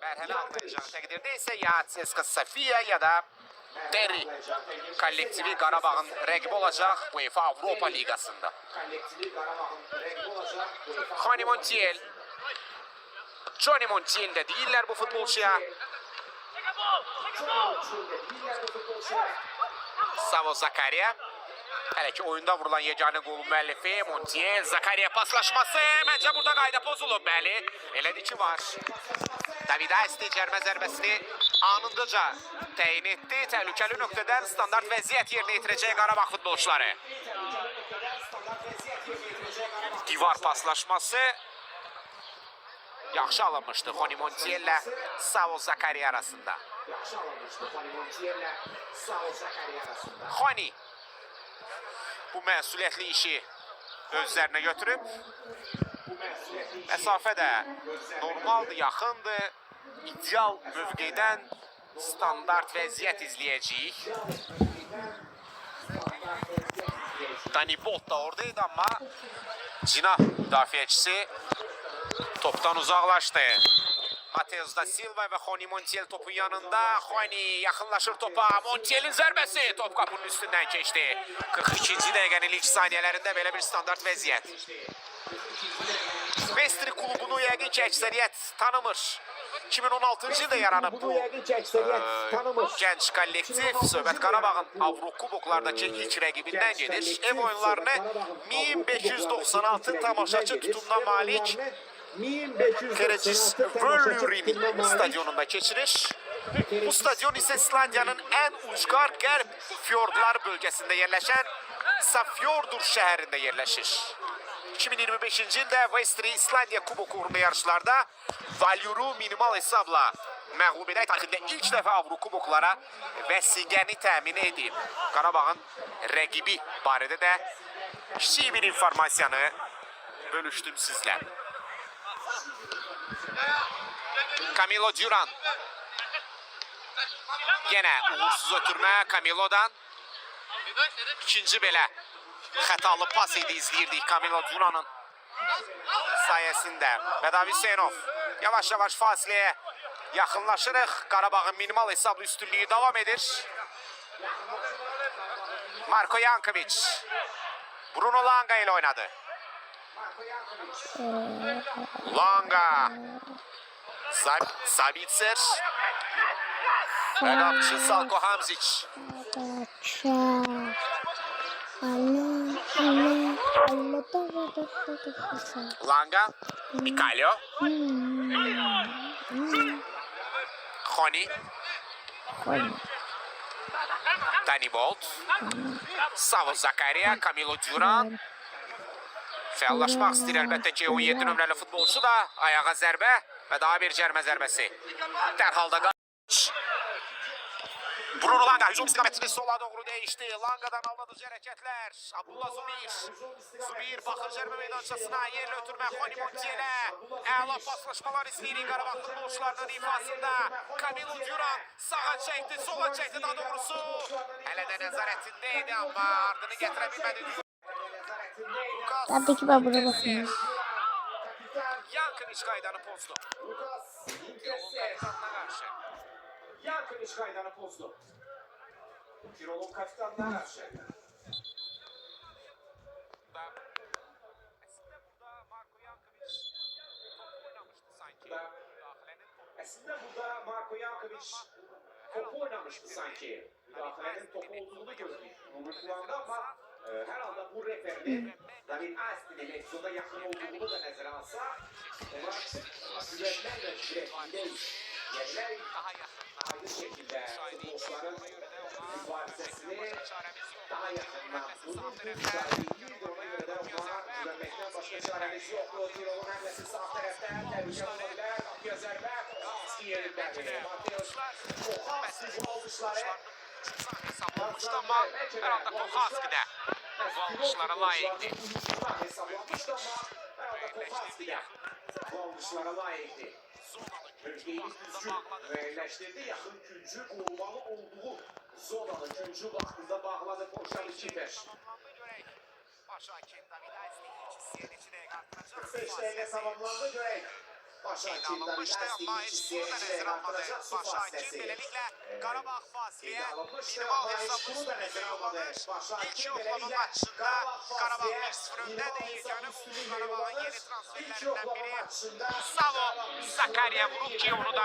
mərhələ almayacaq təqdirdə isə ya CSKA Sofia ya da Derry kollektivi Qarabağın rəqibi olacaq UEFA Avropa Liqasında. Johnny Montiel. Johnny Montiel de deyirlər bu futbolçuya. Savo Zakaria. Hələ ki oyunda vurulan yeganə qolun müəllifi Montiel. Zakaria paslaşması. Məncə burada qayda pozulub. Bəli, elədir ki var. David Asti cərmə zərbəsini anındaca təyin etdi. Təhlükəli nöqtədən standart vəziyyət yerinə yetirəcək Qarabağ futbolçuları. Divar paslaşması. Yaxşı alınmışdı Johnny Montiel ilə Savo Zakaria arasında. Johnny bu məsuliyyətli işi özlərinə götürüb. Məsafə də normaldır, yaxındır. İdeal mövqedən standart vəziyyət izləyəcəyik. Dani Bolt da oradaydı amma cinah müdafiəçisi topdan uzaqlaşdı. Mateus da Silva və Johnny Montiel topun yanında. Johnny yaxınlaşır topa. Montiel'in zərbəsi top qapının üstündən keçdi. 42-ci dəqiqənin ilk saniyələrində belə bir standart vəziyyət. Vestri klubunu yəqin ki əksəriyyət tanımır. 2016-cı ildə yaranıb bu gənc kollektiv. Söhbət Qarabağın Avrokuboklardakı ilk rəqibindən gedir. Ev oyunlarını 1596 tamaşaçı tutumuna malik Kerecis Völlurin stadyonunda keçirir. Bu stadion ise İslandiya'nın en uçkar qərb fiordlar bölgesinde yerleşen Safjordur şəhərində yerleşir. 2025-ci ildə Vestri İslandiya Kuboku uğrunda yarışlarda Valyuru minimal hesabla məğlub edək tarixində ilk dəfə Avrokuboklara vəsiqəni təmin edib. Qarabağın rəqibi barədə də kiçik bir informasiyanı bölüşdüm sizlə. Camilo Duran. Yenə uğursuz ötürmə Camilo'dan. İkinci belə xətalı pas idi izləyirdik Camilo Duran'ın sayəsində. Vedav Hüseynov yavaş-yavaş fasiləyə yaxınlaşırıq. Qarabağın minimal hesablı üstünlüyü davam edir. Marko Jankovic Bruno Langa ile oynadı. Langa Sabitzer Backup Salko Hamzic Langa Mikalyo Johnny Dani Bolt Savo Zakaria Camilo Duran Fəallaşmaq istəyir əlbəttə ki 17 nömrəli futbolçu da ayağa zərbə və daha bir cərmə zərbəsi. Dərhal da Bruno Langa hücum istiqamətini sola doğru değişti. Langa'dan aldadıcı hərəkətlər. Abdullah Zubir. Zubir baxır cərmə meydançasına. Yerlə ötürmə Johnny Montiel'ə. Əla paslaşmalar istəyirik Qarabağ futbolçularının ifasında. Camilo Duran sağa çəkdi, sola çəkdi daha doğrusu. Hələ də nəzarətindeydi amma ardını gətirə bilmədi. Tabii ki ben buna bakıyorum. Jankovic qaydanı pozdu. Kirolun kapitanına qarşı. Jankovic qaydanı pozdu. Kirolun kapitanına qarşı. Əslində burada Marko Jankovic topu oynamışdı sanki. Müdaxilənin topu olduğunu gördük. Bunu kullandı ama her anda bu referinin David Asti'nin Metzo'da yakın olduğunu da nəzərə alsa, ona güvənlərlə güvənləyiz. Yerlər aydın şəkildə futbolçuların mübarizəsini daha yaxından müdaxiləyi ona görə də ona güvənməkdən başqa çarəmiz yoxdur. Tirolun həmləsi sağ tərəfdən təhlükə ola bilər. Qapıya zərbə, Kohalski yerindədir. Mateus Kohalski bu alışları hesablanmışdı ama herhalde Kohalski de bu alışlara layıktı. Hesablanmışdı ama herhalde Kohalski de bu alışlara layıktı. Mövqeyini düzgün müəyyənləşdirdi. Yaxın küncü olmalı olduğu zonanın küncü vaxtında bağladı Poşalı Kiper. 45 dəqiqə tamamlandı görək. Başakşehir alınmıştı ama hiç İkinciye bunu da rezil olmadı. artıracak su Başakşehir fasilesi. böylelikle Karabağ Fasli'ye Alınmıştı minimum ama hiç hesabı bunu da rezil üstünlüğü olmadı. yolladı. İlk Başakşehir yoklama böylelikle maçında Karabağ Fasli'ye 1-0 önde minimum değil. hesabı Yani bu üstünlüğü Karabağ'ın yolladı. yeni İlk transferlerinden yoklama biri maçında Savo Sakarya vurup ki onu da